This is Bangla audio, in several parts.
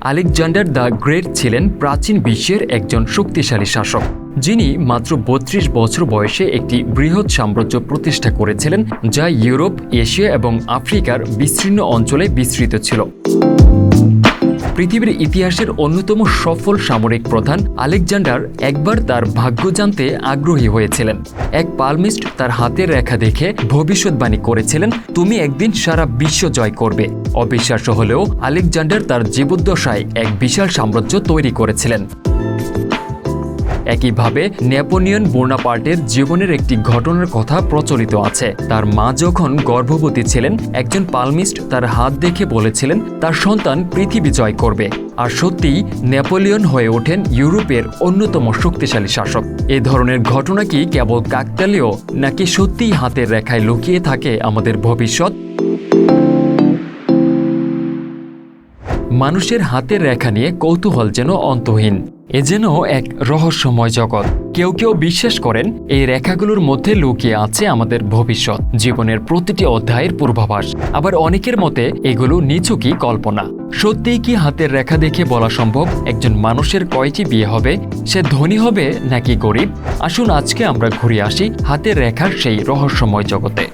আলেকজান্ডার দ্য গ্রেট ছিলেন প্রাচীন বিশ্বের একজন শক্তিশালী শাসক, যিনি মাত্র ৩২ বছর বয়সে একটি বৃহৎ সাম্রাজ্য প্রতিষ্ঠা করেছিলেন, যা ইউরোপ, এশিয়া এবং আফ্রিকার বিস্তীর্ণ অঞ্চলে বিস্তৃত ছিল। পৃথিবীর ইতিহাসের অন্যতম সফল সামরিক প্রধান আলেকজান্ডার একবার তার ভাগ্য জানতে আগ্রহী হয়েছিলেন। এক পালমিস্ট তার হাতের রেখা দেখে ভবিষ্যৎবাণী করেছিলেন, তুমি একদিন সারা বিশ্ব জয় করবে। অবিশ্বাস্য হলেও আলেকজান্ডার তার জীবদ্দশায় এক বিশাল সাম্রাজ্য তৈরি করেছিলেন। একইভাবে নেপোলিয়ন বোনাপার্টের জীবনের একটি ঘটনার কথা প্রচলিত আছে। তার মা যখন গর্ভবতী ছিলেন, একজন পালমিস্ট তার হাত দেখে বলেছিলেন তার সন্তান পৃথিবী জয় করবে। আর সত্যিই নেপোলিয়ন হয়ে ওঠেন ইউরোপের অন্যতম শক্তিশালী শাসক। এ ধরনের ঘটনা কি কেবল কাকতালীয়, নাকি সত্যিই হাতের রেখায় লুকিয়ে থাকে আমাদের ভবিষ্যৎ? মানুষের হাতের রেখা নিয়ে কৌতূহল যেন অন্তহীন। এ যেন এক রহস্যময় জগৎ। কেউ কেউ বিশ্বাস করেন এই রেখাগুলোর মধ্যে লুকিয়ে আছে আমাদের ভবিষ্যৎ, জীবনের প্রতিটি অধ্যায়ের পূর্বাভাস। আবার অনেকের মতে এগুলো নিছকই কল্পনা। সত্যিই কি হাতের রেখা দেখে বলা সম্ভব একজন মানুষের কয়টি বিয়ে হবে, সে ধনী হবে নাকি গরিব? আসুন আজকে আমরা ঘুরে আসি হাতের রেখার সেই রহস্যময় জগতে।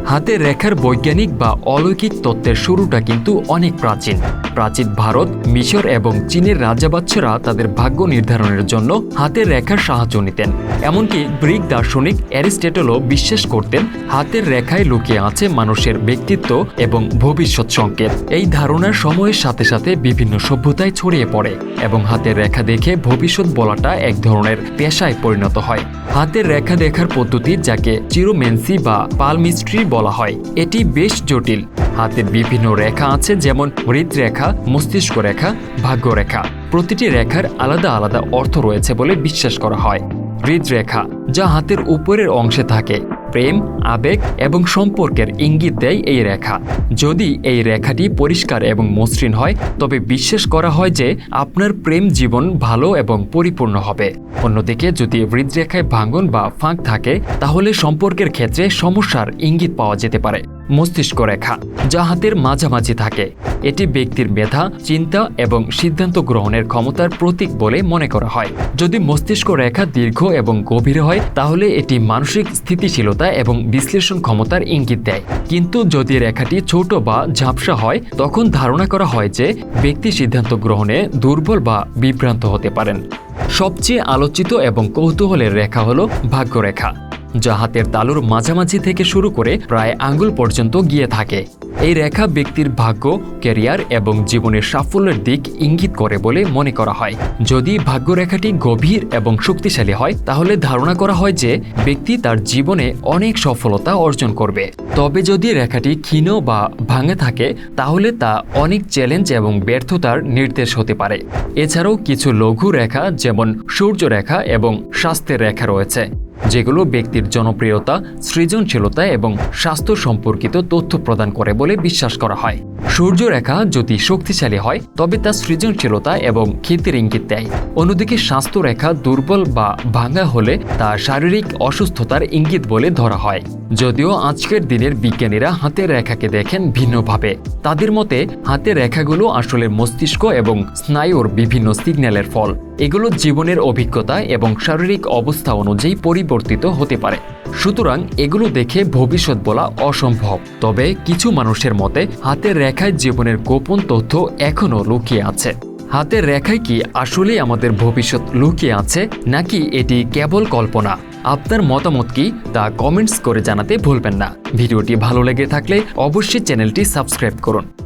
হাতের রেখার বৈজ্ঞানিক বা অলৌকিক তত্ত্বের শুরুটা কিন্তু অনেক প্রাচীন। প্রাচীন ভারত, মিশর এবং চীনের রাজা-বাদশারা তাদের ভাগ্য নির্ধারণের জন্য হাতের রেখার সাহায্য নিতেন। এমনকি গ্রিক দার্শনিক অ্যারিস্টটলও বিশ্বাস করতেন হাতের রেখায় লুকিয়ে আছে মানুষের ব্যক্তিত্ব এবং ভবিষ্যৎ সংকেত। এই ধারণার সময়ের সাথে সাথে বিভিন্ন সভ্যতায় ছড়িয়ে পড়ে এবং হাতের রেখা দেখে ভবিষ্যৎ বলাটা এক ধরনের পেশায় পরিণত হয়। হাতের রেখা দেখার পদ্ধতি, যাকে চিরোম্যান্সি বা পালমিস্ট্রি বলা হয়, এটি বেশ জটিল। হাতের বিভিন্ন রেখা আছে, যেমন হৃদরেখা, মস্তিষ্ক রেখা, ভাগ্য রেখা। প্রতিটি রেখার আলাদা আলাদা অর্থ রয়েছে বলে বিশ্বাস করা হয়। হৃদরেখা, যা হাতের উপরের অংশে থাকে, প্রেম, আবেগ এবং সম্পর্কের ইঙ্গিত দেয় এই রেখা। যদি এই রেখাটি পরিষ্কার এবং মসৃণ হয়, তবে বিশ্বাস করা হয় যে আপনার প্রেম জীবন ভালো এবং পরিপূর্ণ হবে। অন্যদিকে যদি হৃদরেখায় ভাঙন বা ফাঁক থাকে, তাহলে সম্পর্কের ক্ষেত্রে সমস্যার ইঙ্গিত পাওয়া যেতে পারে। মস্তিষ্ক রেখা, যা হাতের মাঝামাঝি থাকে, এটি ব্যক্তির মেধা, চিন্তা এবং সিদ্ধান্ত গ্রহণের ক্ষমতার প্রতীক বলে মনে করা হয়। যদি মস্তিষ্ক রেখা দীর্ঘ এবং গভীর হয়, তাহলে এটি মানসিক স্থিতিশীলতা এবং বিশ্লেষণ ক্ষমতার ইঙ্গিত দেয়। কিন্তু যদি রেখাটি ছোট বা ঝাপসা হয়, তখন ধারণা করা হয় যে ব্যক্তি সিদ্ধান্ত গ্রহণে দুর্বল বা বিভ্রান্ত হতে পারেন। সবচেয়ে আলোচিত এবং কৌতূহলের রেখা হল ভাগ্যরেখা, যা হাতের তালুর মাঝামাঝি থেকে শুরু করে প্রায় আঙ্গুল পর্যন্ত গিয়ে থাকে। এই রেখা ব্যক্তির ভাগ্য, ক্যারিয়ার এবং জীবনের সাফল্যের দিক ইঙ্গিত করে বলে মনে করা হয়। যদি ভাগ্যরেখাটি গভীর এবং শক্তিশালী হয়, তাহলে ধারণা করা হয় যে ব্যক্তি তার জীবনে অনেক সফলতা অর্জন করবে। তবে যদি রেখাটি ক্ষীণ বা ভাঙে থাকে, তাহলে তা অনেক চ্যালেঞ্জ এবং ব্যর্থতার নির্দেশ হতে পারে। এছাড়াও কিছু লঘু রেখা, যেমন সূর্যরেখা এবং স্বাস্থ্যের রেখা রয়েছে, যেগুলো ব্যক্তির জনপ্রিয়তা, সৃজনশীলতা এবং স্বাস্থ্য সম্পর্কিত তথ্য প্রদান করে বলে বিশ্বাস করা হয়। সূর্যরেখা যদি শক্তিশালী হয়, তবে তা সৃজনশীলতা এবং খ্যাতির ইঙ্গিত দেয়। অন্যদিকে স্বাস্থ্য রেখা দুর্বল বা ভাঙা হলে তা শারীরিক অসুস্থতার ইঙ্গিত বলে ধরা হয়। যদিও আজকের দিনের বিজ্ঞানীরা হাতের রেখাকে দেখেন ভিন্নভাবে। তাদের মতে হাতের রেখাগুলো আসলে মস্তিষ্ক এবং স্নায়ুর বিভিন্ন সিগন্যালের ফল। এগুলো জীবনের অভিজ্ঞতা এবং শারীরিক অবস্থা অনুযায়ী পরিবর্তিত হতে পারে। সুতরাং এগুলো দেখে ভবিষ্যৎ বলা অসম্ভব। তবে কিছু মানুষের মতে হাতের রেখায় জীবনের গোপন তথ্য এখনও লুকিয়ে আছে। হাতের রেখায় কি আসলেই আমাদের ভবিষ্যৎ লুকিয়ে আছে, নাকি এটি কেবল কল্পনা? আপনার মতামত কি তা কমেন্টস করে জানাতে ভুলবেন না। ভিডিওটি ভালো লেগে থাকলে অবশ্যই চ্যানেলটি সাবস্ক্রাইব করুন।